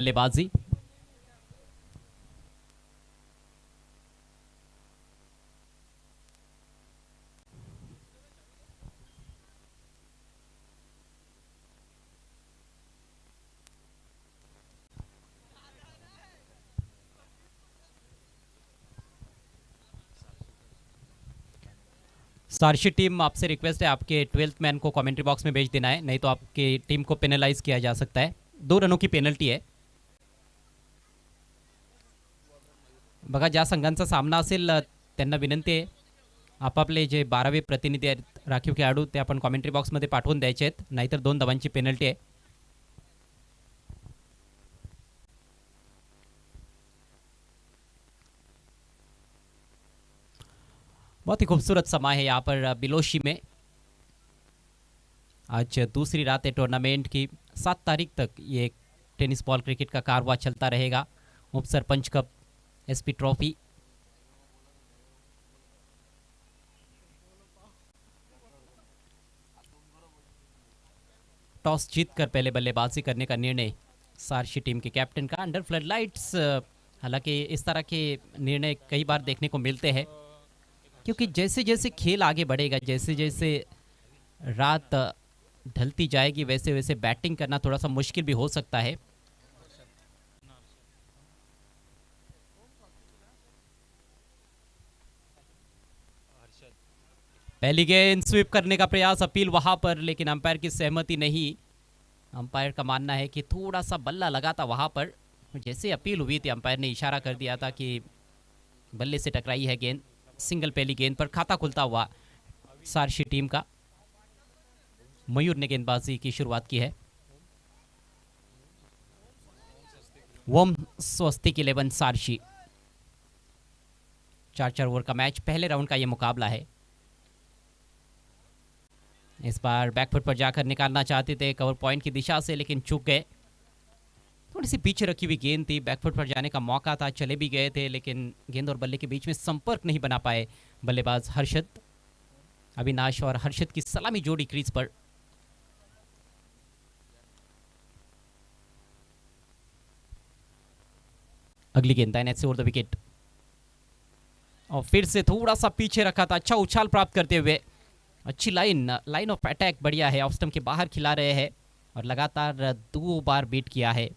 बल्लेबाजी। सारशी टीम, आपसे रिक्वेस्ट है आपके 12th मैन को कमेंट्री बॉक्स में भेज देना है, नहीं तो आपकी टीम को पेनलाइज किया जा सकता है। 2 रनों की पेनल्टी है। बघा, ज्या संघांचा सामना असेल त्यांना विनंती आहे आपापले जे 12वे प्रतिनिधी आहेत राखीव खेळाडू ते आपण कॉमेंट्री बॉक्समध्ये पाठवून द्यायचे आहेत, नाहीतर 2 धावांची पेनल्टी आहे। बहुत ही खूबसूरत समा है यहाँ पर बिलोशी में। आज दूसरी रात है टूर्नामेंट की। 7 तारीख तक ये टेनिस बॉल क्रिकेट का कारवां चलता रहेगा। उप sarpanch cup, SP trophy. Toss जीतकर पहले बल्लेबाजी करने का निर्णय सारशी टीम के कैप्टन का अंडर फ्लड लाइट्स। हालांकि इस तरह के निर्णय कई बार देखने को मिलते हैं, क्योंकि जैसे जैसे खेल आगे बढ़ेगा, जैसे जैसे रात ढलती जाएगी, वैसे वैसे बैटिंग करना थोड़ा सा मुश्किल भी हो सकता है। पहली गेंद स्वीप करने का प्रयास, अपील वहां पर, लेकिन अंपायर की सहमति नहीं। अंपायर का मानना है कि थोड़ा सा बल्ला लगा था वहां पर। जैसे अपील हुई थी अंपायर ने इशारा कर दिया था कि बल्ले से टकराई है गेंद। सिंगल पहली गेंद पर खाता खुलता हुआ सारशी टीम का। मयूर ने गेंदबाजी की शुरुआत की है। वोम स्वस्तिक 11 सारशी। 4-4 ओवर का मैच, पहले राउंड का ये मुकाबला है। इस बार बैकफुट पर जाकर निकालना चाहते थे कवर पॉइंट की दिशा से, लेकिन चूक गए। थोड़ी सी पीछे रखी हुई गेंद थी, बैकफुट पर जाने का मौका था, चले भी गए थे, लेकिन गेंद और बल्ले के बीच में संपर्क नहीं बना पाए बल्लेबाज हर्षद। अविनाश और हर्षद की सलामी जोड़ी क्रीज पर। अगली गेंद दाहिने से ओवर द विकेट, और फिर से थोड़ा सा पीछे रखा था। अच्छा उछाल प्राप्त करते हुए, अच्छी लाइन ऑफ अटैक बढ़िया है। ऑफ स्टंप के बाहर खिला रहे हैं और लगातार 2 बार बीट किया है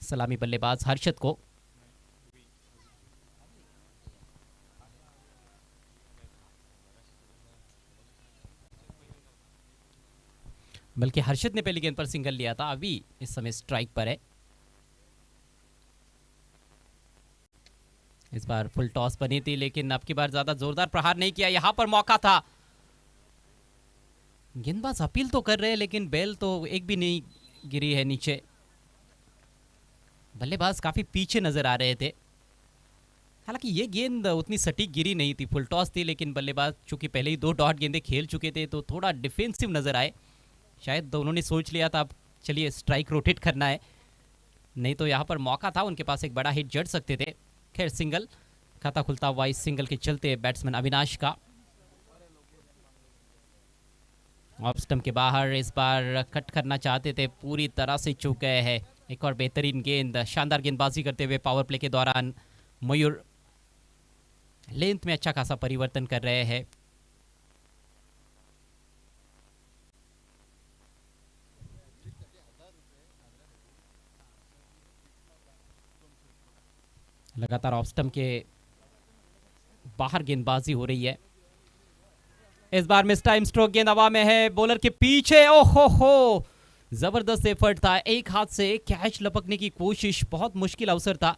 सलामी बल्लेबाज हर्षद को। बल्कि हर्षद ने पहली गेंद पर सिंगल लिया था, अभी इस समय स्ट्राइक पर है। इस बार फुल टॉस बनी थी, लेकिन अब की बार ज्यादा जोरदार प्रहार नहीं किया। यहां पर मौका था। गेंदबाज अपील तो कर रहे हैं, लेकिन बेल तो एक भी नहीं गिरी है नीचे। बल्लेबाज काफी पीछे नजर आ रहे थे। हालांकि ये गेंद उतनी सटीक गिरी नहीं थी, फुल टॉस थी, लेकिन बल्लेबाज चूंकि पहले ही 2 डॉट गेंदें खेल चुके थे तो थोड़ा डिफेंसिव नजर आए। शायद उन्होंने सोच लिया था अब चलिए स्ट्राइक रोटेट करना है, नहीं तो यहाँ पर मौका था उनके पास, एक बड़ा हिट जड़ सकते थे। खैर सिंगल, खाता खुलता हुआ इस सिंगल के चलते बैट्समैन अविनाश का। ऑफ स्टंप के बाहर इस बार कट करना चाहते थे, पूरी तरह से चूक गए हैं। एक और बेहतरीन गेंद, शानदार गेंदबाजी करते हुए पावर प्ले के दौरान मयूर लेंथ में अच्छा खासा परिवर्तन कर रहे हैं। लगातार ऑफ स्टंप के बाहर गेंदबाजी हो रही है। इस बार मिस टाइम स्ट्रोक, गेंद हवा में है, बॉलर के पीछे। ओहो हो, जबरदस्त एफर्ट था। एक हाथ से कैच लपकने की कोशिश, बहुत मुश्किल अवसर था।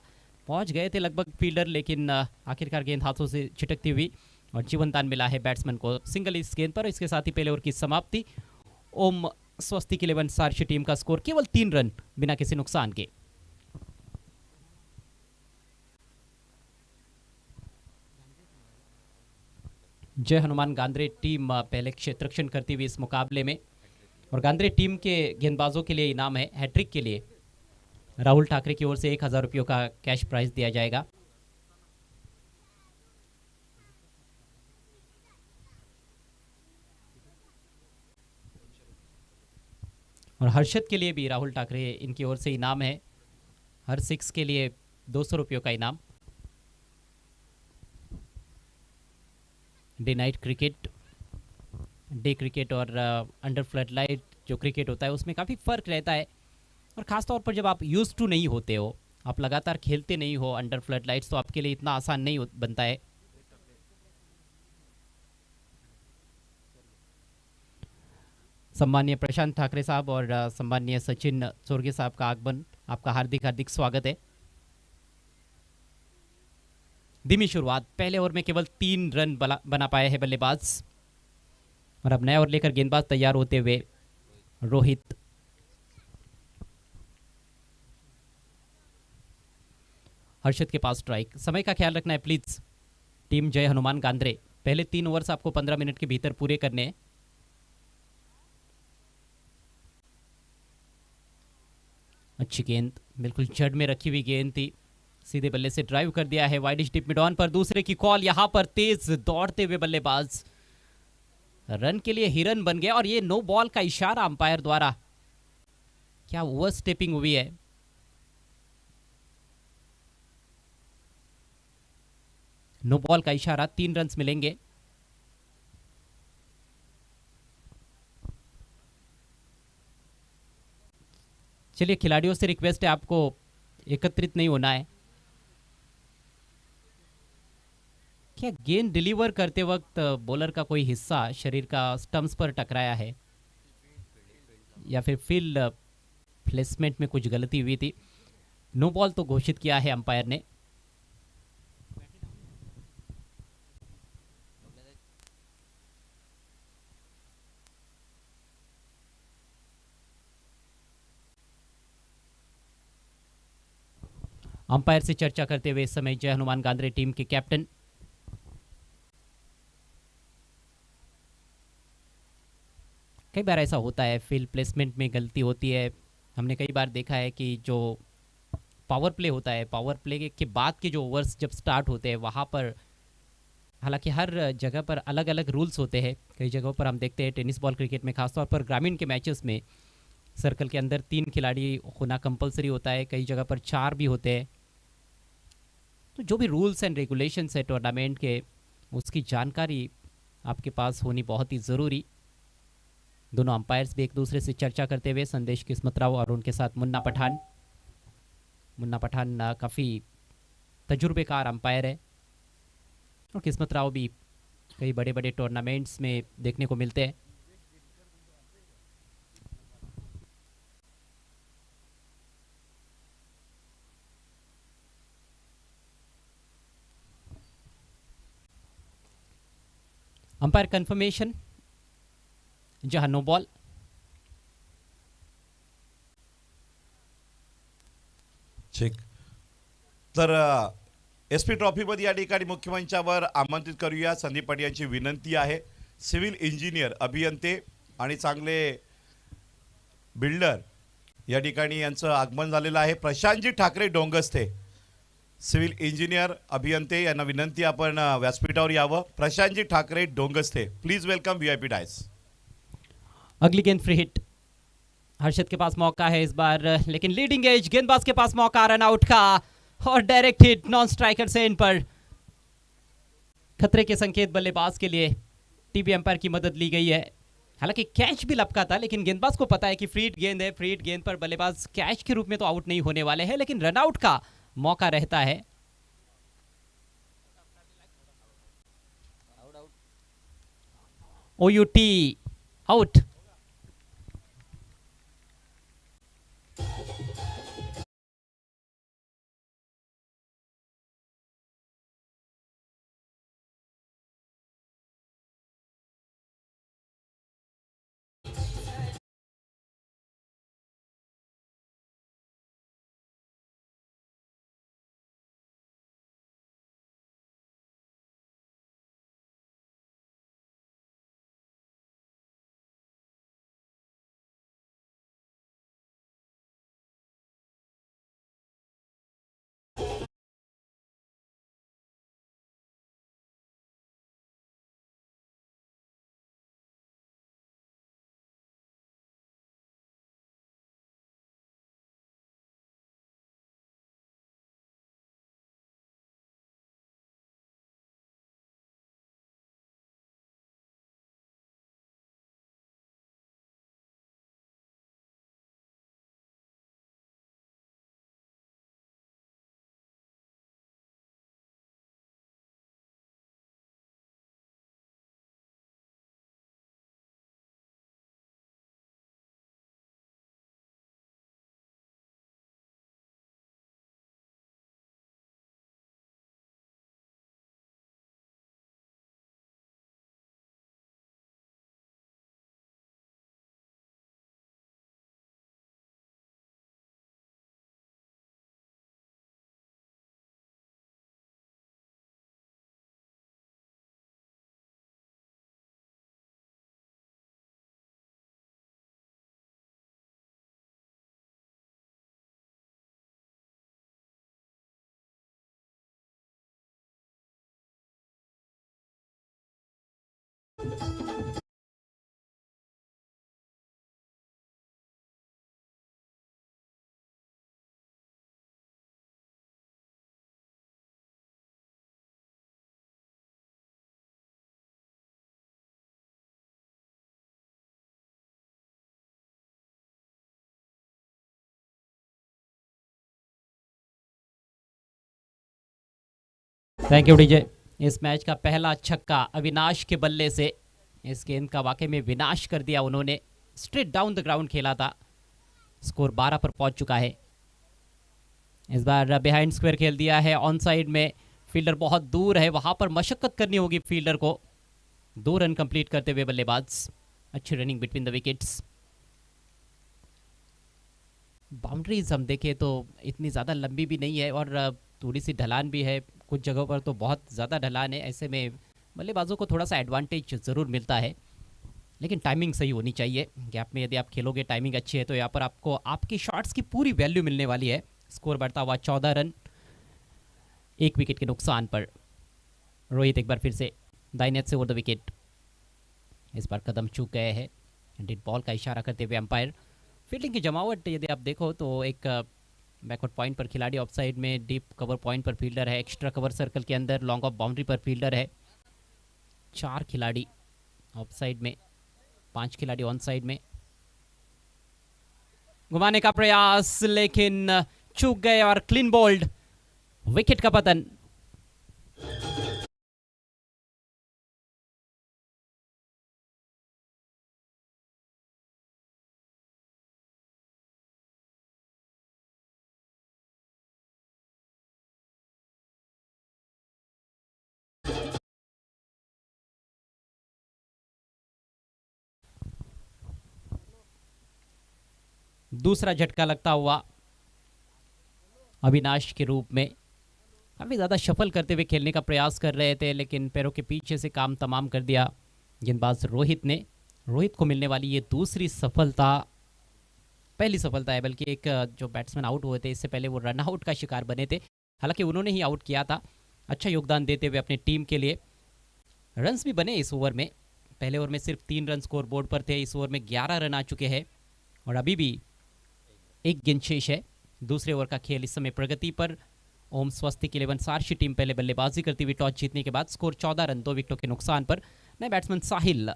पहुंच गए थे लगभग फील्डर, लेकिन आखिरकार गेंद हाथों से छिटकती हुई और जीवनदान मिला है बैट्समैन को। सिंगल इस गेंद पर, इसके साथ ही पहले ओवर की समाप्ति। ओम स्वस्तिक 11 सारशी टीम का स्कोर केवल 3 रन बिना किसी नुकसान के। जय हनुमान गांधरे टीम पहले क्षेत्ररक्षण करती हुई इस मुकाबले में, और गांधरे टीम के गेंदबाजों के लिए इनाम है हैट्रिक के लिए राहुल ठाकरे की ओर से 1000 रुपयों का कैश प्राइज दिया जाएगा। और हर्षद के लिए भी राहुल ठाकरे इनकी ओर से इनाम है हर 6 के लिए 200 रुपयों का इनाम। Day Knight cricket, day cricket और अंडर फ्लड लाइट जो क्रिकेट होता है उसमें काफ़ी फ़र्क रहता है, और ख़ास तौर पर जब आप यूज टू नहीं होते हो, आप लगातार खेलते नहीं हो अंडर फ्लड लाइट्स, तो आपके लिए इतना आसान नहीं बनता है। सम्मानीय प्रशांत ठाकरे साहब और सम्मानीय सचिन सोरगे साहब का आगमन, आपका हार्दिक हार्दिक स्वागत है। धीमी शुरुआत, पहले ओवर में केवल 3 रन बना पाए हैं बल्लेबाज, और अब नया ओवर लेकर गेंदबाज तैयार होते हुए रोहित। हर्षद के पास स्ट्राइक, समय का ख्याल रखना है प्लीज टीम जय हनुमान गांद्रे। पहले 3 ओवर्स आपको 15 मिनट के भीतर पूरे करने हैं। अच्छी गेंद, बिल्कुल जड़ में रखी हुई गेंद थी, सीधे बल्ले से ड्राइव कर दिया है वाइडिश डिप मिड ऑन पर। दूसरे की कॉल, यहां पर तेज दौड़ते हुए बल्लेबाज रन के लिए हिरन बन गया, और ये नो बॉल का इशारा अंपायर द्वारा। क्या ओवर स्टेपिंग हुई है। नो बॉल का इशारा, 3 रन मिलेंगे। चलिए, खिलाड़ियों से रिक्वेस्ट है आपको एकत्रित नहीं होना है। क्या गेंद डिलीवर करते वक्त बॉलर का कोई हिस्सा शरीर का स्टंप्स पर टकराया है, या फिर फील्ड प्लेसमेंट में कुछ गलती हुई थी। नो बॉल तो घोषित किया है अंपायर ने। अंपायर से चर्चा करते हुए इस समय जय हनुमान गांद्रे टीम के कैप्टन। कई बार ऐसा होता है, फील्ड प्लेसमेंट में गलती होती है। हमने कई बार देखा है कि जो पावर प्ले होता है, पावर प्ले के बाद के जो ओवर्स जब स्टार्ट होते हैं वहाँ पर, हालांकि हर जगह पर अलग अलग रूल्स होते हैं। कई जगहों पर हम देखते हैं टेनिस बॉल क्रिकेट में, खासतौर पर ग्रामीण के मैचेस में सर्कल के अंदर 3 खिलाड़ी होना कंपलसरी होता है, कई जगह पर 4 भी होते हैं। तो जो भी रूल्स एंड रेगुलेशंस है टूर्नामेंट के, उसकी जानकारी आपके पास होनी बहुत ही ज़रूरी। दोनों अंपायर्स भी एक दूसरे से चर्चा करते हुए, संदेश किस्मत राव और उनके साथ मुन्ना पठान। मुन्ना पठान काफ़ी तजुर्बेकार अंपायर है, और किस्मत राव भी कई बड़े बड़े टूर्नामेंट्स में देखने को मिलते हैं। अंपायर कंफर्मेशन, जहां नो बॉल। ठीक, तर एसपी ट्रॉफीमध्ये या ठिकाणी मुख्य मंचावर आमंत्रित करूया संदीप पाटील यांची विनंती आहे। सिव्हिल इंजिनियर, अभियंते आणि चांगले बिल्डर या ठिकाणी यांचं आगमन झालेलं आहे। प्रशांतजी ठाकरे डोंगस्थे, सिव्हिल इंजिनियर अभियंते यांना विनंती आपण व्यासपीठावर यावं। प्रशांतजी ठाकरे डोंगस्थे, प्लीज वेलकम वीआईपी डायस। अगली गेंद फ्री हिट, हर्षद के पास मौका है इस बार, लेकिन लीडिंग एज गेंदबाज के पास मौका रन आउट का, और डायरेक्ट हिट नॉन स्ट्राइकर से इन पर। खतरे के संकेत बल्लेबाज के लिए टीवी अंपायर की मदद ली गई है। हालांकि कैच भी लपका था, लेकिन गेंदबाज को पता है कि फ्री हिट गेंद है, फ्री हिट गेंद पर बल्लेबाज कैच के रूप में तो आउट नहीं होने वाले हैं, लेकिन रन आउट का मौका रहता है। OUT out. Thank you DJ. Is match का पहला छक्का अविनाश के बल्ले से इस गेंद का वाकई में विनाश कर दिया उन्होंने। स्ट्रेट डाउन द ग्राउंड खेला था। स्कोर 12 पर पहुंच चुका है। इस बार बिहाइंड स्क्वायर खेल दिया है। ऑन साइड में फील्डर बहुत दूर है, वहां पर मशक्कत करनी होगी फील्डर को। 2 रन कंप्लीट करते हुए बल्लेबाज। अच्छी running between the wickets. Boundaries हम देखें तो इतनी ज़्यादा लंबी भी नहीं है और थोड़ी सी ढलान भी है। कुछ जगहों पर तो बहुत ज़्यादा ढलान है। ऐसे में बल्लेबाजों को थोड़ा सा एडवांटेज ज़रूर मिलता है, लेकिन टाइमिंग सही होनी चाहिए। गैप में यदि आप खेलोगे, टाइमिंग अच्छी है, तो यहाँ पर आपको आपकी शॉट्स की पूरी वैल्यू मिलने वाली है। स्कोर बढ़ता हुआ 14 रन, 1 विकेट के नुकसान पर। रोहित एक बार फिर से दाईं नेट से ओवर द विकेट। इस बार कदम चूक गए हैं। डेड बॉल का इशारा करते हुए अंपायर। फील्डिंग की जमावट यदि आप देखो तो एक बैकवर्ड पॉइंट पर खिलाड़ी, ऑफ साइड में डीप कवर पॉइंट पर फील्डर है, एक्स्ट्रा कवर सर्कल के अंदर लॉन्ग ऑफ बाउंड्री पर फील्डर है। 4 खिलाड़ी ऑफ साइड में, 5 खिलाड़ी ऑन साइड में। घुमाने का प्रयास लेकिन चूक गए और क्लीन बोल्ड। विकेट का पतन। दूसरा झटका लगता हुआ अविनाश के रूप में। काफ़ी ज़्यादा शफल करते हुए खेलने का प्रयास कर रहे थे, लेकिन पैरों के पीछे से काम तमाम कर दिया गेंदबाज रोहित ने। रोहित को मिलने वाली ये दूसरी सफलता, पहली सफलता है बल्कि। एक जो बैट्समैन आउट हुए थे इससे पहले, वो रन आउट का शिकार बने थे। हालांकि उन्होंने ही आउट किया था। अच्छा योगदान देते हुए अपनी टीम के लिए। रन्स भी बने इस ओवर में। पहले ओवर में सिर्फ 3 रन स्कोर बोर्ड पर थे, इस ओवर में 11 रन आ चुके हैं और अभी भी एक गेंद शेष है। दूसरे ओवर का खेल इस समय प्रगति पर। ओम स्वस्तिक 11 सारशी टीम पहले बल्लेबाजी करती हुई टॉस जीतने के बाद स्कोर 14 रन 2 विकेटों के नुकसान पर। नए बैट्समैन साहिल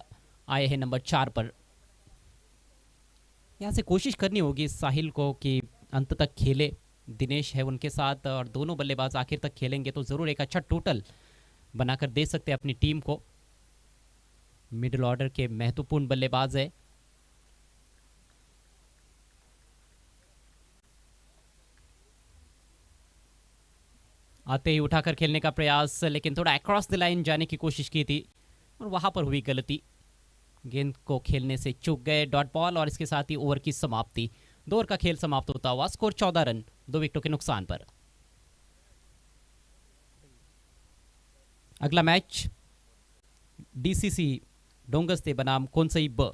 आए हैं नंबर 4 पर। यहाँ से कोशिश करनी होगी साहिल को कि अंत तक खेले। दिनेश है उनके साथ और दोनों बल्लेबाज आखिर तक खेलेंगे तो ज़रूर एक अच्छा टोटल बनाकर दे सकते हैं अपनी टीम को। मिडिल ऑर्डर के महत्वपूर्ण बल्लेबाज है। आते ही उठाकर खेलने का प्रयास, लेकिन थोड़ा अक्रॉस द लाइन जाने की कोशिश की थी और वहां पर हुई गलती। गेंद को खेलने से चूक गए। डॉट बॉल और इसके साथ ही ओवर की समाप्ति। 2 ओवर का खेल समाप्त होता हुआ स्कोर 14 रन 2 विकेटों के नुकसान पर। अगला मैच डीसीसी डोंगस्ते बनाम कोनसई ब।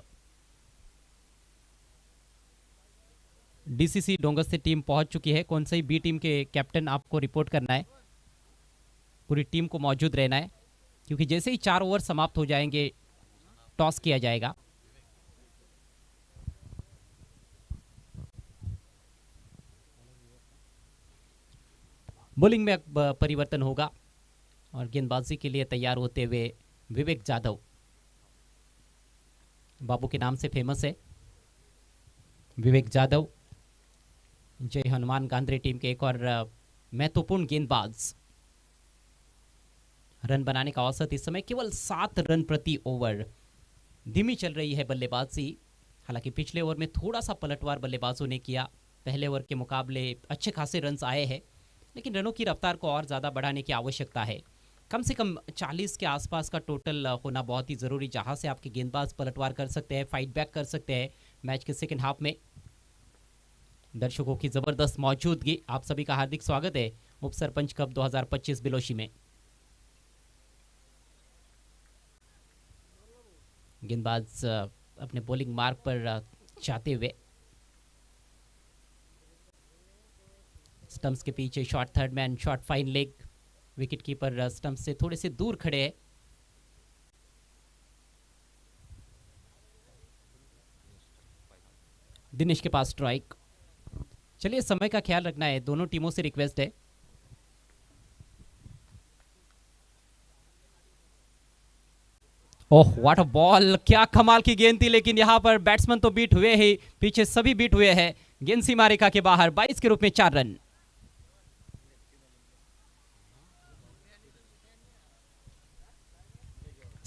डीसीसी डोंगस्ते टीम पहुंच चुकी है। कोनसई बी टीम के कैप्टन आपको रिपोर्ट करना है। पूरी टीम को मौजूद रहना है, क्योंकि जैसे ही 4 ओवर समाप्त हो जाएंगे टॉस किया जाएगा। बॉलिंग में परिवर्तन होगा और गेंदबाजी के लिए तैयार होते हुए विवेक जाधव, बाबू के नाम से फेमस है विवेक जाधव। जय हनुमान गांधरे टीम के एक और महत्वपूर्ण गेंदबाज। रन बनाने का औसत इस समय केवल 7 रन प्रति ओवर। धीमी चल रही है बल्लेबाजी। हालांकि पिछले ओवर में थोड़ा सा पलटवार बल्लेबाजों ने किया। पहले ओवर के मुकाबले अच्छे खासे रन्स आए हैं, लेकिन रनों की रफ्तार को और ज़्यादा बढ़ाने की आवश्यकता है। कम से कम 40 के आसपास का टोटल होना बहुत ही ज़रूरी, जहां से आपके गेंदबाज पलटवार कर सकते हैं, फाइट बैक कर सकते हैं मैच के सेकेंड हाफ में। दर्शकों की ज़बरदस्त मौजूदगी। आप सभी का हार्दिक स्वागत है उप सरपंच कप 2025 बिलोशी में। गेंदबाज अपने बॉलिंग मार्ग पर जाते हुए स्टंप्स के पीछे shot third man, shot fine leg. Wicket keeper stump से थोड़े से दूर खड़े हैं। दिनेश के पास स्ट्राइक। चलिए समय का ख्याल रखना है, दोनों टीमों से रिक्वेस्ट है। ओह व्हाट अ बॉल, क्या कमाल की गेंद थी, लेकिन यहां पर बैट्समैन तो बीट हुए ही, पीछे सभी बीट हुए हैं। गेंद सीमा रेखा के बाहर, 22 के रूप में 4 रन।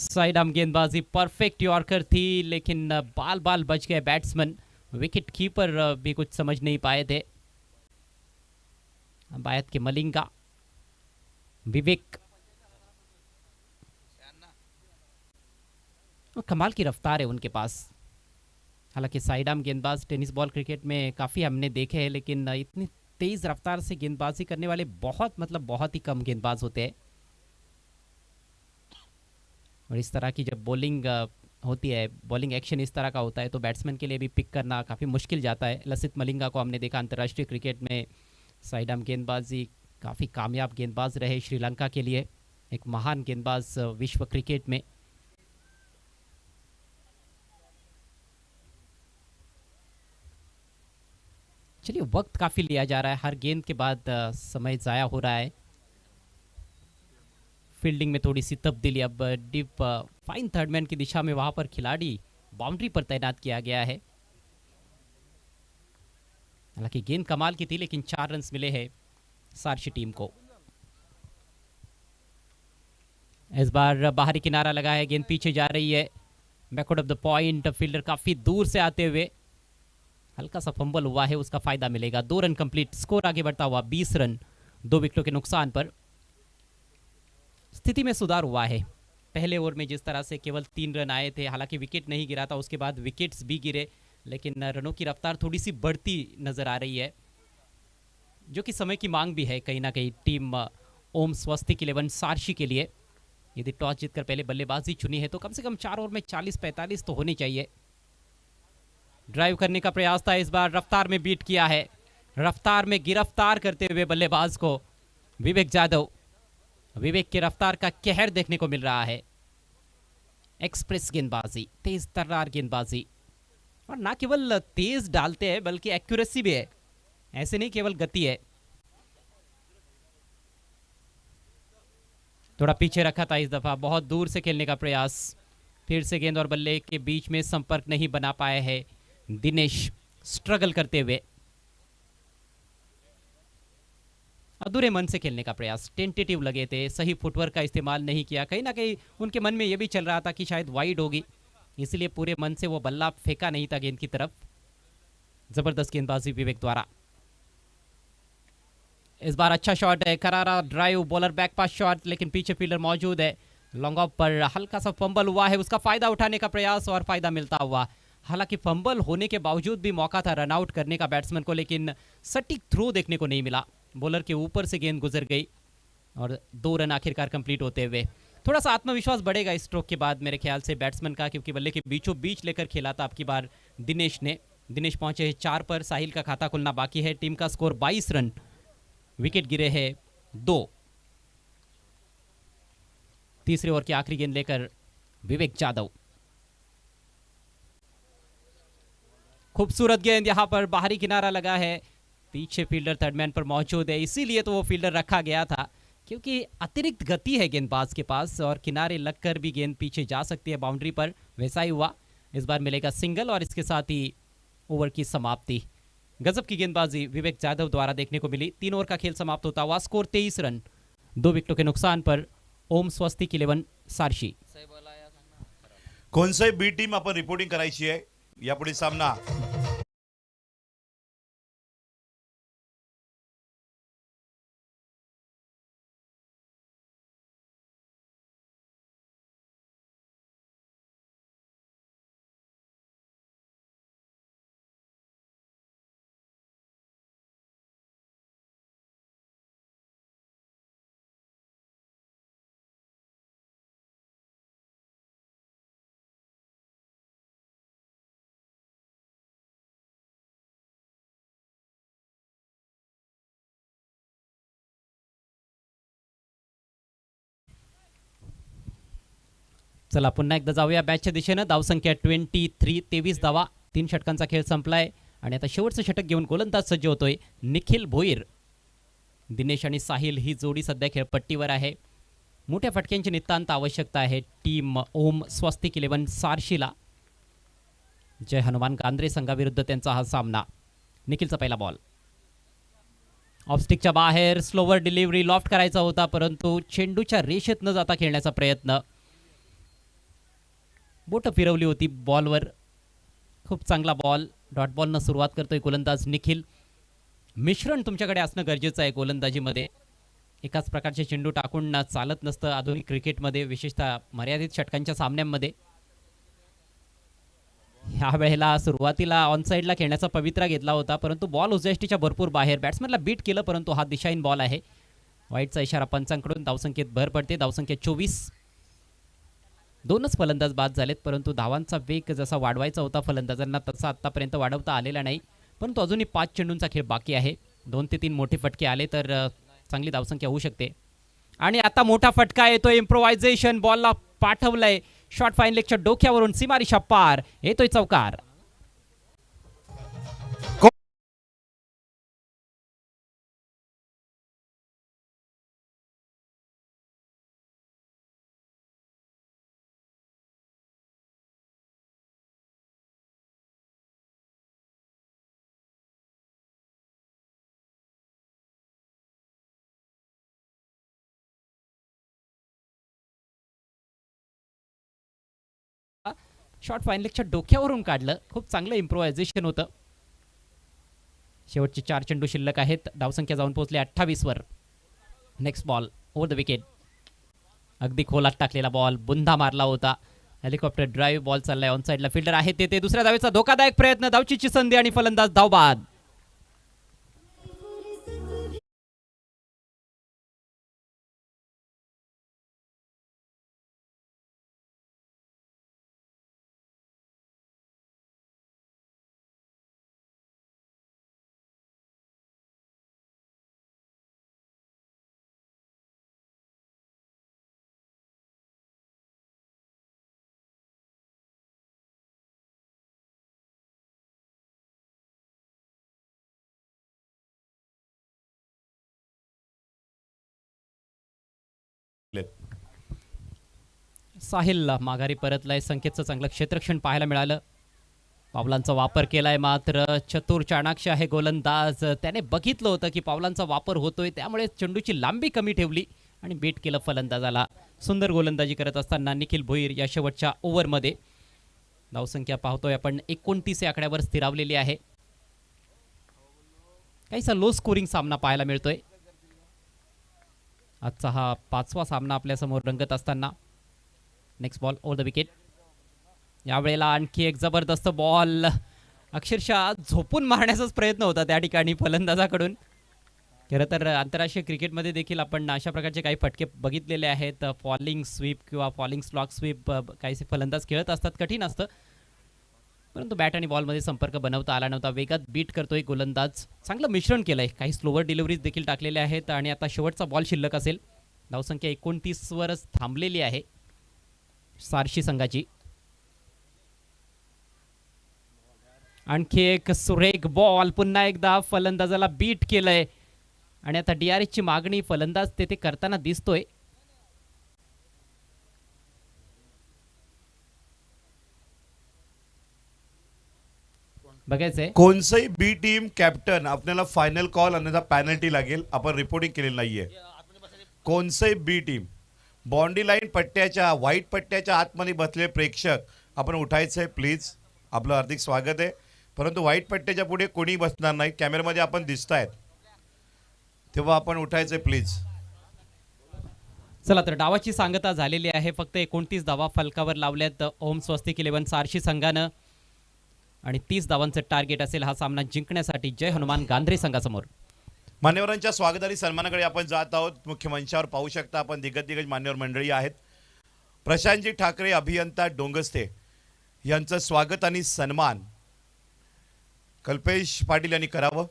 साइड आर्म गेंदबाजी परफेक्ट यॉर्कर थी, लेकिन बाल बाल बच गए बैट्समैन। विकेट कीपर भी कुछ समझ नहीं पाए थे। अंपायर के मलिंगा, विवेक, कमाल की रफ्तार है उनके पास। हालांकि साइड आर्म गेंदबाज टेनिस बॉल क्रिकेट में काफ़ी हमने देखे हैं, लेकिन इतनी तेज़ रफ्तार से गेंदबाजी करने वाले बहुत ही कम गेंदबाज होते हैं। और इस तरह की जब बॉलिंग होती है, बॉलिंग एक्शन इस तरह का होता है, तो बैट्समैन के लिए भी पिक करना काफ़ी मुश्किल जाता है। लसित मलिंगा को हमने देखा अंतर्राष्ट्रीय क्रिकेट में साइड आर्म गेंदबाजी काफ़ी कामयाब गेंदबाज रहे श्रीलंका के लिए, एक महान गेंदबाज विश्व क्रिकेट में। चलिए वक्त काफ़ी लिया जा रहा है, हर गेंद के बाद समय ज़ाया हो रहा है। फील्डिंग में थोड़ी सी तब्दीली, अब डीप फाइन थर्ड मैन की दिशा में वहां पर खिलाड़ी बाउंड्री पर तैनात किया गया है। हालांकि गेंद कमाल की थी, लेकिन 4 रन मिले हैं सारशी टीम को। इस बार बाहरी किनारा लगा है, गेंद पीछे जा रही है, backward of the point, fielder काफी दूर से आते हुए, हल्का सा फंबल हुआ है, उसका फायदा मिलेगा। 2 रन कंप्लीट, स्कोर आगे बढ़ता हुआ 20 रन 2 विकेटों के नुकसान पर। स्थिति में सुधार हुआ है। पहले ओवर में जिस तरह से केवल 3 रन आए थे, हालांकि विकेट नहीं गिरा था, उसके बाद विकेट्स भी गिरे, लेकिन रनों की रफ्तार थोड़ी सी बढ़ती नजर आ रही है, जो कि समय की मांग भी है कहीं ना कहीं टीम ओम स्वस्तिक 11 सारशी के लिए। यदि टॉस जीतकर पहले बल्लेबाजी चुनी है तो कम से कम 4 ओवर में 40-45 तो होनी चाहिए। ड्राइव करने का प्रयास था, इस बार रफ्तार में बीट किया है, रफ्तार में गिरफ्तार करते हुए बल्लेबाज को विवेक जाधव। विवेक की रफ्तार का कहर देखने को मिल रहा है। एक्सप्रेस गेंदबाजी, तेज तर्रार गेंदबाजी, और ना केवल तेज डालते हैं बल्कि एक्यूरेसी भी है, ऐसे नहीं केवल गति है। थोड़ा पीछे रखा था इस दफा, बहुत दूर से खेलने का प्रयास, फिर से गेंद और बल्ले के बीच में संपर्क नहीं बना पाए हैं दिनेश, स्ट्रगल करते हुए। अधूरे मन से खेलने का प्रयास, टेंटेटिव लगे थे, सही फुटवर्क का इस्तेमाल नहीं किया। कहीं ना कहीं उनके मन में यह भी चल रहा था कि शायद वाइड होगी, इसलिए पूरे मन से वो बल्ला फेंका नहीं था गेंद की तरफ। जबरदस्त गेंदबाजी विवेक द्वारा। इस बार अच्छा शॉट है, करारा drive, bowler back pass shot, लेकिन पीछे फील्डर मौजूद है। लॉन्ग ऑफ पर हल्का सा फंबल हुआ है, उसका फायदा उठाने का प्रयास और फायदा मिलता हुआ। हालांकि फंबल होने के बावजूद भी मौका था रन आउट करने का बैट्समैन को, लेकिन सटीक थ्रो देखने को नहीं मिला। बॉलर के ऊपर से गेंद गुजर गई और 2 रन आखिरकार कंप्लीट होते हुए। थोड़ा सा आत्मविश्वास बढ़ेगा इस स्ट्रोक के बाद मेरे ख्याल से बैट्समैन का, क्योंकि बल्ले के बीचों बीच लेकर खेला था अब की बार दिनेश ने। दिनेश पहुंचे हैं 4 पर, साहिल का खाता खुलना बाकी है। टीम का स्कोर 22 रन, विकेट गिरे हैं 2। तीसरे ओवर की आखिरी गेंद लेकर विवेक जाधव। खूबसूरत गेंद, यहां पर बाहरी किनारा लगा है, पीछे फील्डर थर्ड मैन पर मौजूद है, इसीलिए तो वो फील्डर रखा गया था, क्योंकि अतिरिक्त गति है गेंदबाज के पास और किनारे लगकर भी गेंद पीछे जा सकती है बाउंड्री पर। वैसा ही हुआ, इस बार मिलेगा सिंगल और इसके साथ ही ओवर की समाप्ति। गजब की गेंदबाजी विवेक जाधव द्वारा देखने को मिली। 3 ओवर का खेल समाप्त होता हुआ, स्कोर 23 रन 2 विकेटों के नुकसान पर ओम स्वस्तिक 11 सारशी। कोणसाही बी टीम आपण रिपोर्टिंग करायची आहे यापुढे सामना चला पुन्हा एकदा जाऊया बॅचच्या दिशेनं। धावसंख्या 23, 23 धावा, 3 षटकांचा खेळ संपलाय आणि आता शेवटचं षटक घेऊन गोलंदाज सज्ज होतोय निखिल भोईर. दिनेश आणि साहिल ही जोडी सध्या खेळपट्टीवर आहे. मोठ्या फटक्यांची नितांत आवश्यकता आहे टीम ओम स्वस्तिक 11 सारशीला. जय हनुमान गांद्रे संघाविरुद्ध त्यांचा हा सामना. निखिलचा पहिला बॉल ऑफस्टिकच्या बाहेर, स्लोवर डिलिव्हरी, लॉफ्ट करायचा होता परंतु चेंडूच्या रेषेत न जाता खेळण्याचा प्रयत्न. बोट फिरवली होती बॉलवर. खूप चांगला बॉल. डॉट बॉलनं सुरुवात करतोय गोलंदाज निखिल. मिश्रण तुमच्याकडे असणं गरजेचं आहे गोलंदाजीमध्ये. एकाच प्रकारचे चेंडू टाकून चालत नसतं आधुनिक क्रिकेटमध्ये, विशेषतः मर्यादित षटकांच्या सामन्यांमध्ये. ह्या वेळेला सुरुवातीला ऑनसाईडला खेळण्याचा पवित्रा घेतला होता परंतु बॉल उजयष्टीच्या भरपूर बाहेर. बॅट्समॅनला बीट केलं परंतु हा दिशाहीन बॉल आहे. वाईटचा इशारा पंचांकडून. धावसंख्येत भर पडते. धावसंख्या 24. दोनच फलंदाज बाद झालेत परंतु धावांचा वेग जसा वाढवायचा होता फलंदाजांना तसा आतापर्यंत वाढवता आलेला नाही. परंतु अजूनही 5 चेंडूंचा खेळ बाकी आहे. 2 ते 3 मोठे फटके आले तर चांगली धावसंख्या होऊ शकते. आणि आता मोठा फटका येतोय. इम्प्रोव्हायझेशन बॉलला पाठवलंय. शॉर्ट फाईन लेगच्या डोक्यावरून सीमारेषा पार. येतोय चौकार. शॉर्ट फाईन लेगच्या डोक्यावरून काढलं. खूप चांगलं इम्प्रोव्हायझेशन होतं. शेवटचे 4 चेंडू शिल्लक आहेत. धावसंख्या जाऊन पोहोचली 28 वर. Next ball over the wicket. अगदी खोलात टाकलेला बॉल. बुंदा मारला होता. हेलिकॉप्टर ड्राईव्ह बॉल चाललाय. ऑन साईडला फिल्डर आहे ते दुसऱ्या धावेचा धोकादायक प्रयत्न. धावचीची संधी आणि फलंदाज धावबाद. साहिल माघारी परतलाय. संकेतचं चांगलं क्षेत्ररक्षण पाहायला मिळालं. पावलांचा वापर केलाय मात्र चतुर चाणाक्ष आहे गोलंदाज. त्याने बघितलं होतं की पावलांचा वापर होतोय त्यामुळे चेंडूची लांबी कमी ठेवली आणि बेट केलं फलंदाजाला. सुंदर गोलंदाजी करत असताना निखिल भोईर या शेवटच्या ओव्हरमध्ये. धावसंख्या पाहतोय आपण 29 या आकड्यावर स्थिरावलेली आहे. काहीसा लो स्कोरिंग सामना पाहायला मिळतोय. आजचा हा 5वा सामना आपल्या समोर रंगत असताना. Next ball over the wicket. यावेळेला आणखी एक जबरदस्त बॉल. अक्षरशः झोपून मारण्याचाच प्रयत्न होता त्या ठिकाणी फलंदाजाकडून. खरं तर आंतरराष्ट्रीय क्रिकेटमध्ये देखील आपण अशा प्रकारचे काही फटके बघितलेले आहेत. फॉलिंग स्वीप किंवा फॉलिंग स्लॉक स्वीप काहीसे फलंदाज खेळत असतात. कठीण असतं परंतु बॅट आणि बॉलमध्ये संपर्क बनवता आला नव्हता. वेगात बीट करतोय गोलंदाज. चांगलं मिश्रण केलंय. काही स्लोवर डिलिव्हरीज देखील टाकलेल्या आहेत आणि आता शेवटचा बॉल शिल्लक असेल. धावसंख्या 29 वरच थांबलेली आहे सारशी संघाची. आणखी एक सुरेख बॉल. पुन्हा एकदा फलंदाजाला बीट केलंय आणि आता DRS ची मागणी फलंदाज तेथे करताना दिसतोय. बघायचंय कोणचंही बी टीम कॅप्टन आपल्याला फायनल कॉल अन्यथा पॅनल्टी लागेल. आपण रिपोर्टिंग केलेलं नाहीये. कोणचंही बी टीम बाउंड्री लाईन पट्ट्याच्या व्हाईट पट्ट्याच्या आतमध्ये बसले प्रेक्षक आपण उठायचंय प्लीज. आपलं हार्दिक स्वागत आहे परंतु व्हाईट पट्ट्याच्या पुढे कोणी बसणार नाही. कॅमेऱ्यामध्ये आपण दिसतायत तेव्हा आपण उठायचंय प्लीज. चला तर डावाची सांगता झालेली आहे. फक्त 29 धावा फलकावर लावल्यात ओम स्वस्तिक 11 सारशी संघानं आणि 30 धावांचं टार्गेट असेल हा सामना जिंकण्यासाठी जय हनुमान गांधरे संघासमोर. मान्यवरांच्या स्वागत आणि सन्मानाकडे आपण जात आहोत. मुख्य मंचावर पाहू शकता आपण दिग्गज मान्यवर मंडळी आहेत. प्रशांतजी ठाकरे अभियंता डोंगस्ते यांचं स्वागत आणि सन्मान कल्पेश पाटील यांनी करावं.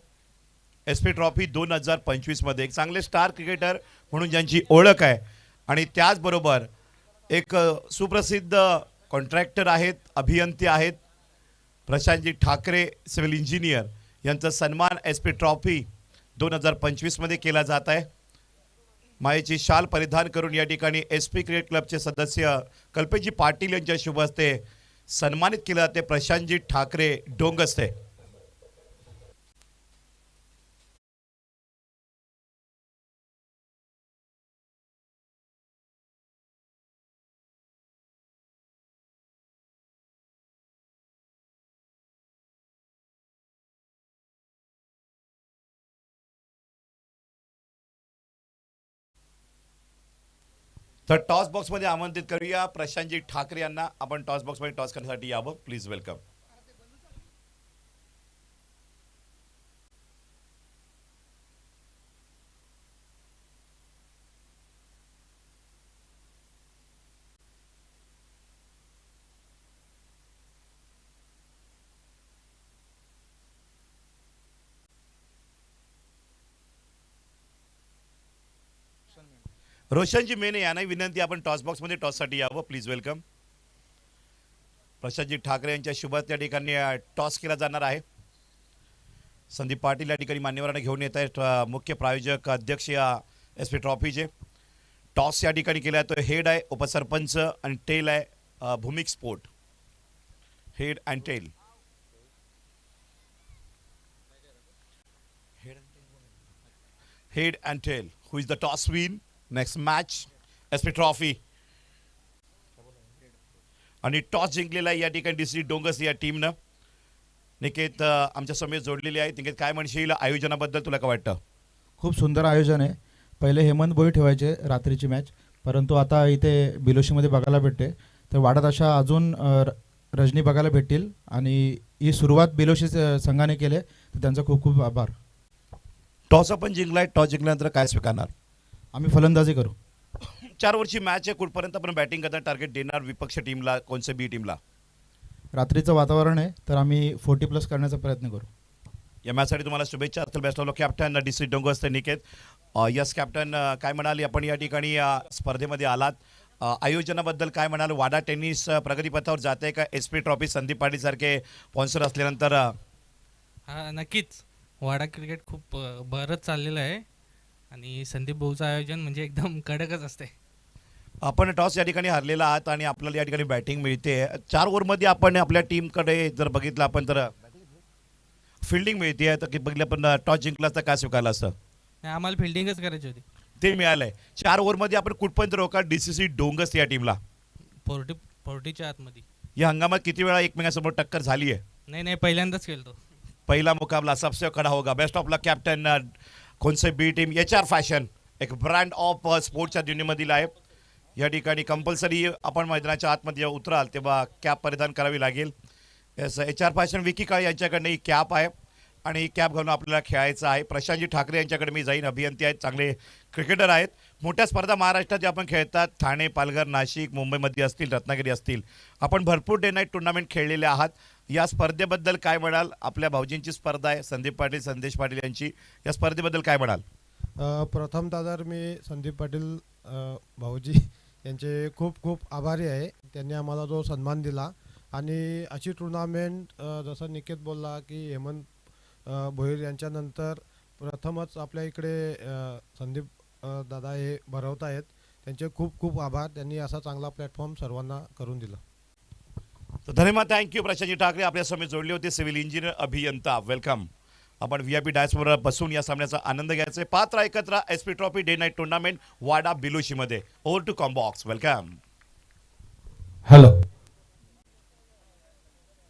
SP ट्रॉफी 2025 मध्ये एक चांगले स्टार क्रिकेटर म्हणून ज्यांची ओळख आहे आणि त्याचबरोबर एक सुप्रसिद्ध कॉन्ट्रॅक्टर आहेत, अभियंते आहेत प्रशांतजी ठाकरे सिव्हिल इंजिनियर यांचा सन्मान एस पी ट्रॉफी 2025मध्ये केला जात आहे. मायेची शाल परिधान करून या ठिकाणी एस पी क्रिकेट क्लबचे सदस्य कल्पेशजी पाटील यांच्या शुभ हस्ते सन्मानित केले जाते प्रशांतजी ठाकरे डोंगस्ते. तर टॉस बॉक्समध्ये आमंत्रित करूया प्रशांतजी ठाकरे यांना. आपण टॉस बॉक्समध्ये टॉस करण्यासाठी यावं. Please welcome. रोशनजी मेने यांना विनंती, आपण टॉस बॉक्समध्ये टॉससाठी यावं. Please welcome. प्रशांतजी ठाकरे यांच्या शुभ त्या ठिकाणी टॉस केला जाणार आहे. संदीप पाटील या ठिकाणी मान्यवरांना घेऊन येत आहेत, मुख्य प्रायोजक अध्यक्ष या एस पी ट्रॉफीचे. टॉस या ठिकाणी केला आहे तो हेड आहे उपसरपंच आणि टेल आहे Bhumik sport. Head and tail. Head and tail. Who is the toss win next match S P trophy. आणि टॉस जिंकलेला आहे या ठिकाणी डिस्ट्री डोंगस या टीमनं. निकेत आमच्या समोर जोडलेले आहे. निकेत, काय म्हणशील आयोजनाबद्दल, तुला काय वाटतं? खूप सुंदर आयोजन आहे. पहिले हेमंत भोई ठेवायचे रात्रीची मॅच, परंतु आता इथे बिलोशीमध्ये बघायला भेटते. तर वाढत अशा अजून रजनी बघायला भेटतील आणि ही सुरुवात बिलोशी संघाने केले, तर त्यांचा खूप खूप आभार. टॉस आपण जिंकलाय. टॉस जिंकल्यानंतर काय स्वीकारणार? आम्ही फलंदाजी करू. 4 वर्षी मॅच आहे. कुठपर्यंत आपण बॅटिंग करता टार्गेट देणार विपक्ष टीमला, कोणत्या बी टीमला? रात्रीचं वातावरण आहे, तर आम्ही 40+ करण्याचा प्रयत्न करू. या मॅचसाठी तुम्हाला शुभेच्छा असतील. Best of luck. Captain district डोंगस निकेत. यस कॅप्टन, काय म्हणाली आपण या ठिकाणी स्पर्धेमध्ये आलात, आयोजनाबद्दल काय म्हणाल? वाडा टेनिस प्रगतीपथावर जाते का? S P trophy Sandeep Patil सारखे स्पॉन्सर असल्यानंतर? हा, नक्कीच. वाडा क्रिकेट खूप बरंच चाललेलं आहे आणि संदीप भाऊचं आयोजन म्हणजे एकदम कडकच असते. आपण टॉस या ठिकाणी हरलेला आहात आणि आपल्याला या ठिकाणी बॅटिंग मिळते. 4 ओव्हरमध्ये आपण आपल्या टीमकडे जर बघितलं आपण तर फिल्डिंग मिळते. तर बघितलं पण टॉस जिंकला असता काय स्वीकारलं असतं? नाही, आम्हाला फिल्डिंगच करायची होती. ते मिळालंय. 4 ओव्हरमध्ये आपण कुठपर्यंत रोका डीसीसी डोंगस या टीमला? 40च्या आतमध्ये. या हंगामात किती वेळा एकमेकांसमोर टक्कर झाली आहे? नाही, पहिल्यांदाच खेळतो. पहिला मुकाबला सबसे खड़ा होगा. Best of luck captain. कोणसे बी टीम HR फॅशन एक ब्रँड ऑफ स्पोर्ट्सच्या दुनियेमधील आहे. या ठिकाणी कंपल्सरी आपण मैदानाच्या आतमध्ये उतराल तेव्हा कॅप परिधान करावी लागेल. HR फॅशन विकी काळे यांच्याकडनं ही कॅप आहे आणि ही कॅप घालून आपल्याला खेळायचं आहे. प्रशांतजी ठाकरे यांच्याकडे मी जाईन. अभियंते आहेत, चांगले क्रिकेटर आहेत. मोठ्या स्पर्धा महाराष्ट्रात जे आपण खेळतात, ठाणे, पालघर, नाशिक, मुंबईमध्ये असतील, रत्नागिरी असतील, आपण भरपूर डे नाईट टुर्नामेंट खेळलेले आहात. या स्पर्धेबद्दल काय म्हणाल? आपल्या भाऊजींची स्पर्धा आहे, संदीप पाटील, संदेश पाटील यांची. या स्पर्धेबद्दल काय म्हणाल? प्रथमतः तर मी संदीप पाटील भाऊजी यांचे खूप खूप आभारी आहे. त्यांनी आम्हाला जो सन्मान दिला आणि अशी टुर्नामेंट जसं निकेत बोलला की हेमंत भोईर यांच्यानंतर प्रथमच आपल्या इकडे संदीप दादा हे भरवत आहेत. त्यांचे खूप खूप आभार. त्यांनी असा चांगला प्लॅटफॉर्म सर्वांना करून दिला. तर धन्यवाद. थँक्यू. प्रशांतजी ठाकरे आपल्या समोर जोडले होते, सिव्हिल इंजिनियर अभियंता. वेलकम. आपण VIP डॅशवर बसून या सामन्याचा आनंद घ्यायचा आहे. पात्र एकत्र SP trophy day night tournament Wada बिलोशीमध्ये. ओव्हर टू कॉम्बॉक्स. वेलकम. हॅलो.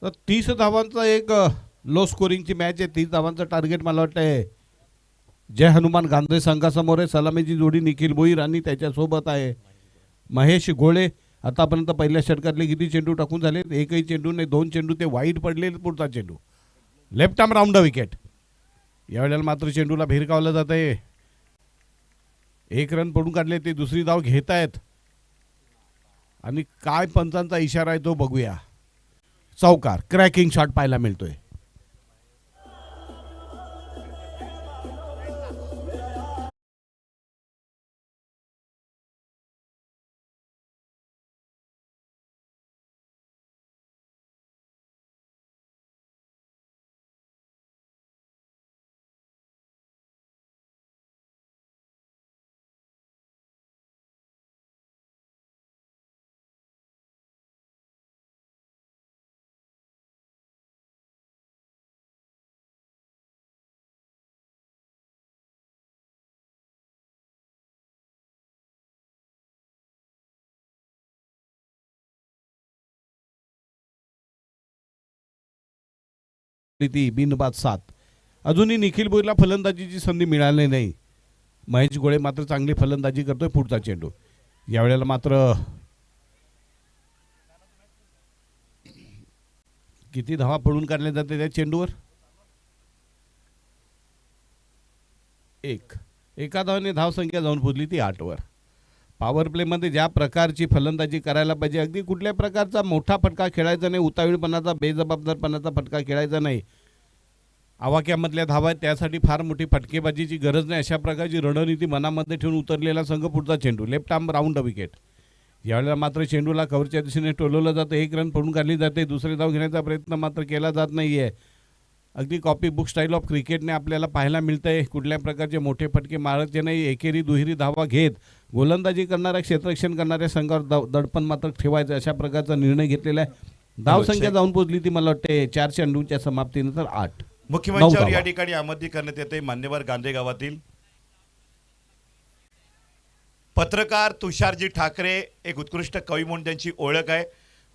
तर 30 धावांचा एक लो स्कोरिंगची मॅच आहे. 30 धावांचं टार्गेट मला वाटतं आहे. जय हनुमान गांधी संघासमोर आहे. सलामीची जोडी निखिल भोईर आणि त्याच्यासोबत आहे महेश गोळे. आतापर्यंत पहिल्या षटकातले किती चेंडू टाकून झाले? एकही चेंडू नाही, 2 चेंडू ते वाईट पडले. पुढचा चेंडू लेफ्ट आर्म राऊंड विकेट. यावेळेला मात्र चेंडूला भिरकावलं जात आहे. 1 रन पडून काढले, ते दुसरी धाव घेत आहेत आणि काय पंचांचा इशारा आहे तो बघूया. चौकार, क्रॅकिंग शॉट पाहायला मिळतोय. ती बिनबाद 7. अजूनही निखिल भोईरला फलंदाजीची संधी मिळाली नाही. महेश गोळे मात्र चांगली फलंदाजी करतोय. पुढचा चेंडू यावेळेला मात्र किती धावा पडून काढल्या जाते त्या चेंडूवर? 1. एका धावाने धावसंख्या जाऊन पोहोचली ती 8 वर. पॉवर प्लेमध्ये ज्या प्रकारची फलंदाजी करायला पाहिजे, अगदी कुठल्या प्रकारचा मोठा फटका खेळायचा नाही, उतावीळपणाचा बेजबाबदारपणाचा फटका खेळायचा नाही. आवाक्यामधल्या धावा आहेत त्यासाठी फार मोठी फटकेबाजीची गरज नाही, अशा प्रकारची रणनीती मनामध्ये ठेवून उतरलेला संघ. पुढचा चेंडू लेफ्ट आर्म राऊंड विकेट. यावेळेला मात्र चेंडूला कव्हरच्या दिशेने टोलवलं जातं. 1 रन पडून काढली जाते. दुसरे धाव घेण्याचा प्रयत्न मात्र केला जात नाहीये. अगदी कॉपी बुक स्टाईल ऑफ क्रिकेटने आपल्याला पाहायला मिळतंय. कुठल्या प्रकारचे मोठे फटके मारायचे नाही, एकेरी दुहेरी धावा घेत गोलंदाजी करणाऱ्या क्षेत्ररक्षण करणाऱ्या संघावर दडपण मात्र ठेवायचं, अशा प्रकारचा निर्णय घेतलेला आहे. धावसंख्या जाऊन पोहोचली ती मला वाटते 4 चेंडूंच्या समाप्तीनंतर 8. मुख्यमंत्र्यावर या ठिकाणी आमंत्रित करण्यात येते मान्यवर गांधी गावातील पत्रकार तुषारजी ठाकरे, एक उत्कृष्ट कवी म्हणून त्यांची ओळख आहे.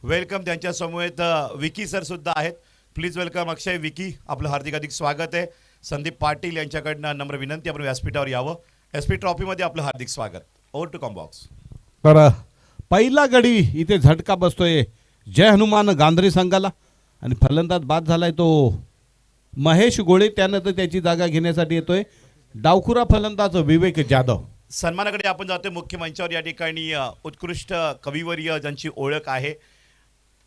वेलकम. त्यांच्या समवेत विकी सर सुद्धा आहेत. प्लीज वेलकम अक्षय. विकी, आपलं हार्दिक स्वागत आहे. संदीप पाटील यांच्याकडनं नम्र विनंती, आपण व्यासपीठावर यावं. SP ट्रॉफीमध्ये आपलं हार्दिक स्वागत. Over to combox. तर पहिला गडी इथे झटका बसतोय जय हनुमान गांधरी संघाला आणि फलंदाज बाद झालाय तो महेश गोळे. त्यानंतर त्याची जागा घेण्यासाठी येतोय डावखुरा फलंदाज विवेक जाधव. सन्मानाकडे आपण जातोय. मुख्य मंचावर या ठिकाणी उत्कृष्ट कविवर्य ज्यांची ओळख आहे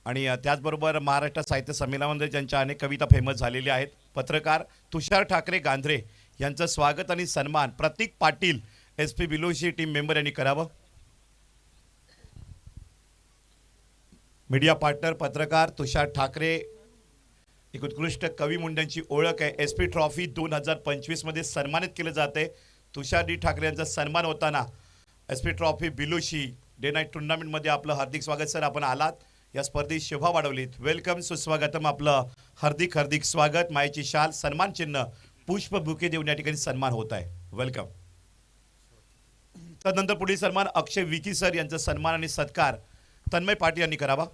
आणि त्याचबरोबर महाराष्ट्र साहित्य संमेलनामध्ये ज्यांच्या अनेक कविता फेमस झालेल्या आहेत, पत्रकार तुषार ठाकरे गांधरे यांचं स्वागत आणि सन्मान प्रतीक पाटील SP बिलोशी टीम मेंबर यांनी करावं. मीडिया पार्टनर पत्रकार तुषार ठाकरे, एक उत्कृष्ट कवी मुंड्यांची ओळख आहे. SP ट्रॉफी 2025 मध्ये सन्मानित केलं जाते. तुषार डी ठाकरे यांचा सन्मान होताना SP ट्रॉफी बिलोशी डे नाईट टुर्नामेंटमध्ये आपलं हार्दिक स्वागत. सर, आपण आलात, या स्पर्धेत शोभा वाढवलीत. वेलकम, सुस्वागतम. आपलं हार्दिक स्वागत. मायेची शाल, सन्मान चिन्ह, पुष्प बुके देऊन या ठिकाणी सन्मान होत आहे. वेलकम. त्यानंतर पुढील सन्मान अक्षय विकी सर यांचा सन्मान आणि सत्कार तन्मय पाटील यांनी करावा.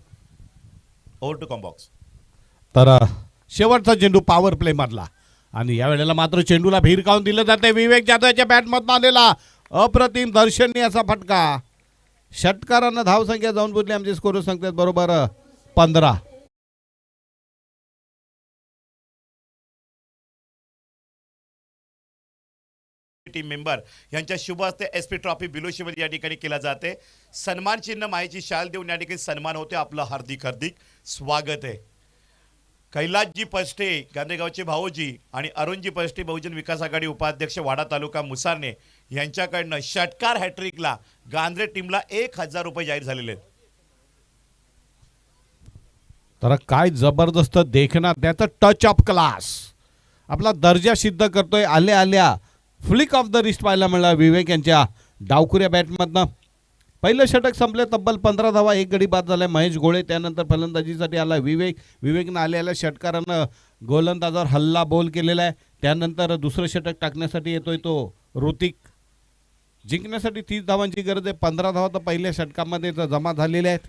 Over to combox. तर शेवटचा चेंडू पॉवर प्ले मधला आणि यावेळेला मात्र चेंडूला भिरकावून दिलं जाते. विवेक जाधवच्या बॅटमधून आलेला अप्रतिम दर्शनीय असा फटका. षटकारांना धावसंख्या जाऊन बोलली आमचे स्कोर सांगतात बरोबर 15. टीम मेंबर यांच्या शुभ हस्ते SP ट्रॉफी बिलोशीमध्ये या ठिकाणी केला जाते. सन्मान चिन्ह मायेची शाल देऊन या ठिकाणी सन्मान होते. आपलं हार्दिक स्वागत आहे. कैलासजी पष्टे गांधेगावचे भाऊजी आणि अरुणजी पष्टे बहुजन विकास आघाडी उपाध्यक्ष वाडा तालुका मुसारने यांच्याकडनं षटकार हॅट्रिकला गांधरे टीमला 1000 रुपये जाहीर झालेले आहेत. तर काय जबरदस्त देखना, त्याचं टच ऑफ क्लास आपला दर्जा सिद्ध करतोय. आल्या फ्लिक ऑफ द रिस्ट पाहायला मिळाला विवेक यांच्या डावखुऱ्या बॅटमधनं. पहिलं षटक संपले, तब्बल 15 धावा, 1 गडी बाद झालाय महेश गोळे. त्यानंतर फलंदाजीसाठी आला विवेकनं आलेल्या षटकारानं गोलंदाजावर हल्ला बोल केलेला आहे. त्यानंतर दुसरं षटक टाकण्यासाठी येतोय तो ऋतिक. जिंकण्यासाठी 30 धावांची गरज आहे. 15 धावा तर पहिल्या षटकामध्ये जमा झालेल्या आहेत.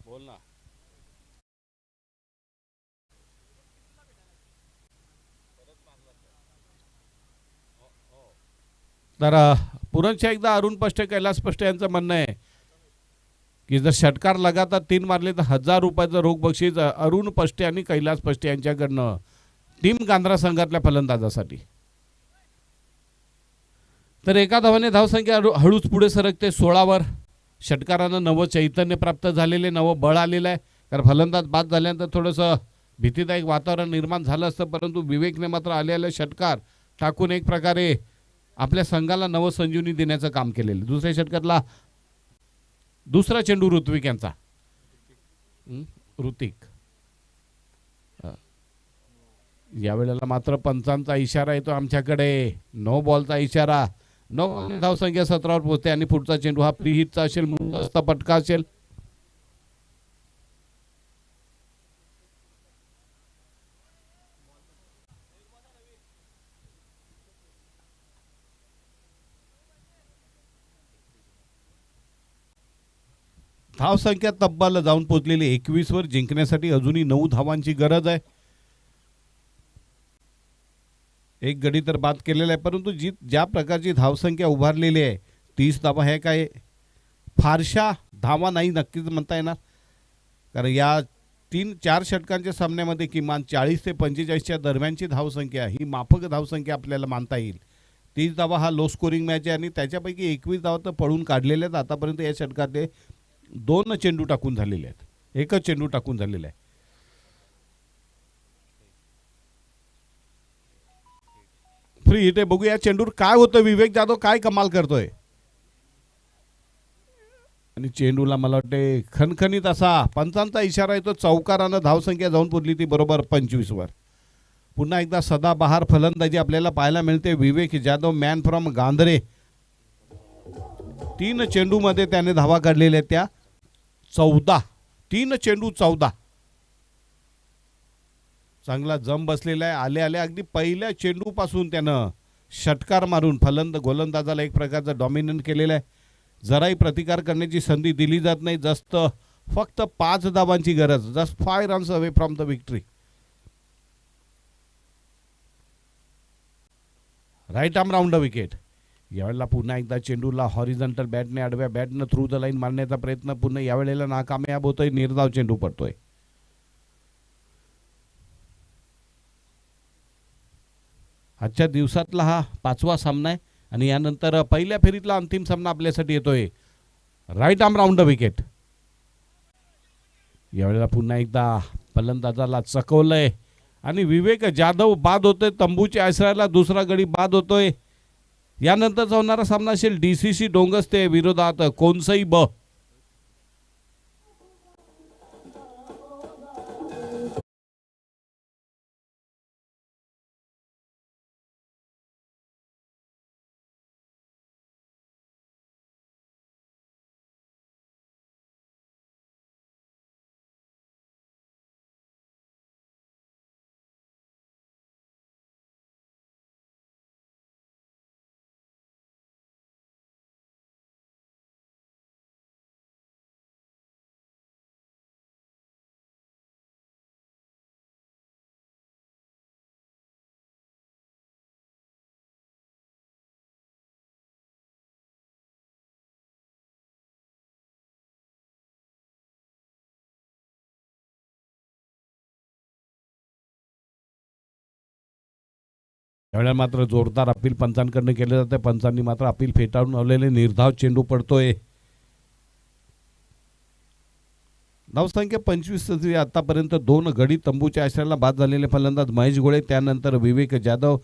बोल ना. तर पुन्हा एकदा अरुण पष्टे कैलास पष्टे यांचं म्हणणं आहे की जर षटकार लगातार 3 मारले तर 1000 रुपयाचं रोख बक्षीस अरुण पष्टे आणि कैलास पष्टे यांच्याकडनं टीम गांधरा संघातल्या फलंदाजासाठी. तर एका धावाने धावसंख्या हळूच पुढे सरकते 16 वर. षटकारानं नवं चैतन्य प्राप्त झालेले, नवं बळ आलेलं आहे. कारण फलंदाज बाद झाल्यानंतर थोडंसं भीतीदायक वातावरण निर्माण झालं असतं, परंतु विवेकने मात्र आलेले षटकार टाकून एक प्रकारे आपल्या संघाला नवसंजीवनी देण्याचं काम केलेलं. दुसऱ्या षटकातला दुसरा चेंडू ऋत्विक यांचा. ऋतिक यावेळेला मात्र पंचांचा इशारा येतो आमच्याकडे. नो बॉलचा इशारा. नो धावसंख्या 17 वर पोहोचते आणि पुढचा चेंडू हा फ्री हिटचा असेल, मस्त पटका असेल. धावसंख्या तब्बल जाऊन पोहोचलेली 21 वर. जिंकण्यासाठी अजूनही 9 धावांची गरज आहे. एक गडी तर बाद केलेला आहे, परंतु ज्या प्रकारची धावसंख्या उभारलेली आहे 30 धावा, हे काय फारशा धावा नाही नक्कीच म्हणता येणार. कारण या 3-4 षटकांच्या सामन्यामध्ये किमान 40 ते 45च्या दरम्यानची धावसंख्या, ही माफक धावसंख्या आपल्याला मानता येईल. 30 धावा हा लो स्कोरिंग मॅच आहे आणि त्याच्यापैकी 21 धावा तर पळून काढलेल्या आहेत आतापर्यंत. या षटकातले 2 चेंडू टाकून झालेले आहेत, एकच चेंडू टाकून झालेला आहे. फ्री हिट आहे. बघूया चेंडूर काय होतं. विवेक जाधव काय कमाल करतोय. आणि चेंडूला मला वाटते खणखणीत असा पंचांचा इशारा येतो. चौकारानं धावसंख्या जाऊन पुरली ती बरोबर 25 वर. पुन्हा एकदा सदाबहार फलंदाजी आपल्याला पाहायला मिळते. विवेक जाधव मॅन फ्रॉम गांधरे. 3 चेंडूमध्ये त्याने धावा काढलेल्या त्या 14. 3 चेंडू 14. चांगला जम बसलेला आहे. आले आले अगदी पहिल्या चेंडूपासून त्यानं षटकार मारून गोलंदाजाला एक प्रकारचा डॉमिनंट केलेला आहे. जराही प्रतिकार करण्याची संधी दिली जात नाही. फक्त 5 धावांची गरज. Just 5 runs away from the victory. Right arm round the wicket. यावेळेला पुन्हा एकदा चेंडूला हॉरिझॉन्टल बॅटने आडव्या बॅटनं थ्रू द लाईन मारण्याचा प्रयत्न पुन्हा यावेळेला नाकामयाब होतोय. निर्धाव चेंडू पडतोय. आजच्या दिवसातला हा 5वा सामना आहे आणि यानंतर पहिल्या फेरीतला अंतिम सामना आपल्यासाठी येतोय. Right arm round the wicket. यावेळेला पुन्हा एकदा फलंदाजाला चकवलंय आणि विवेक जाधव बाद होतोय. तंबूच्या आश्रयाला दुसरा गडी बाद होतोय. यानंतरचा होणारा सामना असेल DCC डोंगस्ते विरोधात कोनसई ब. यावेळेला मात्र जोरदार अपील पंचांकडनं केलं जातं. पंचांनी मात्र अपील फेटाळून लावलेले. निर्धाव चेंडू पडतोय. धावसंख्या 25 आतापर्यंत 2 गडी तंबूच्या आश्रयाला बाद झालेले फलंदाज महेश गोळे. त्यानंतर विवेक जाधव.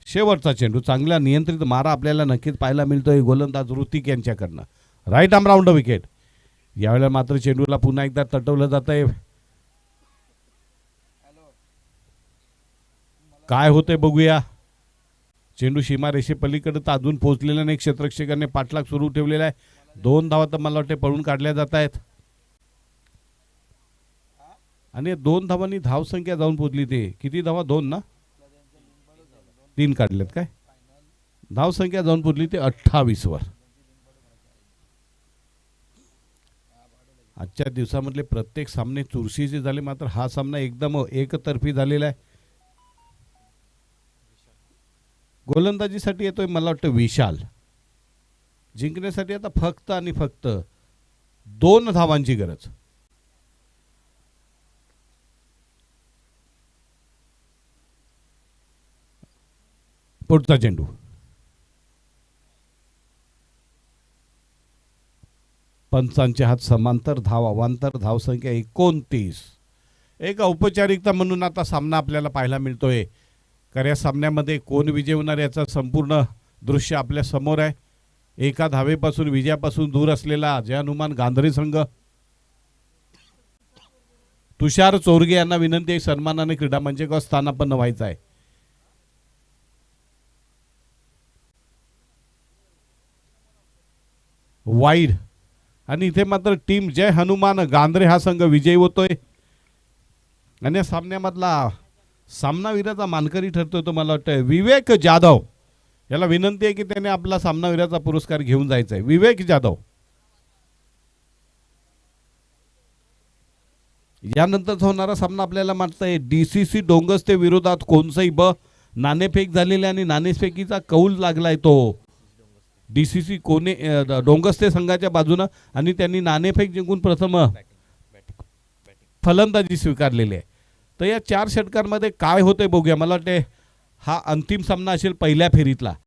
शेवटचा चेंडू चांगला नियंत्रित मारा आपल्याला नक्कीच पाहायला मिळतोय गोलंदाज ऋतिक यांच्याकडनं. Right arm round the wicket. यावेळेला मात्र चेंडूला पुन्हा एकदा तटवलं जात आहे. काय होते बघूया. चेंडू सीमारेषे पलीकडे तर अजून पोहोचलेला नाही. क्षेत्ररक्षकाने पाठलाग सुरू ठेवलेला आहे. 2 धावा तर मला वाटते पळून काढल्या जात आहेत आणि 2 धावांनी धावसंख्या जाऊन पोहोचली. ते किती धावा? 2 ना 3 काढलेत काय. धावसंख्या जाऊन पोहोचली ते 28 वर. आजच्या दिवसामधले प्रत्येक सामने चुरशीचे झाले, मात्र हा सामना एकदम एकतर्फी झालेला आहे. गोलंदाजीसाठी येतोय मला वाटतं विशाल. जिंकण्यासाठी आता फक्त आणि फक्त 2 धावांची गरज. पुढचा चेंडू. पंचांचे हात समांतर. धाव अवांतर. धावसंख्या 29. एक औपचारिकता म्हणून आता सामना आपल्याला पाहायला मिळतोय. कारण या सामन्यामध्ये कोण विजय होणार याचं संपूर्ण दृश्य आपल्या समोर आहे. एका धावेपासून विजयापासून दूर असलेला जय हनुमान गांधरी संघ. तुषार चोरगे यांना विनंती आहे सन्मानाने क्रीडा मंचावर स्थानापन्न व्हायचं आहे. वाईड. आणि इथे मात्र टीम जय हनुमान गांधरे हा संघ विजयी होतोय आणि या सामन्यामधला सामनावीराचा मानकरी ठरतोय तो मला वाटतं विवेक जाधव. याला विनंती आहे की त्याने आपला सामनावीराचा पुरस्कार घेऊन जायचा आहे. विवेक जाधव. यानंतरचा होणारा सामना आपल्याला मानता आहे DCC डोंगस्ते विरोधात कोणसई ब. नाणेफेक झालेली आणि नाणेफेकीचा कौल लागलाय तो DCC डोंगस्ते संघाच्या बाजूनं आणि त्यांनी नाणेफेक जिंकून प्रथम फलंदाजी स्वीकारलेली आहे. तर या 4 षटकांमध्ये काय होते बघूया. मला वाटते हा अंतिम सामना असेल पहिल्या फेरीतला.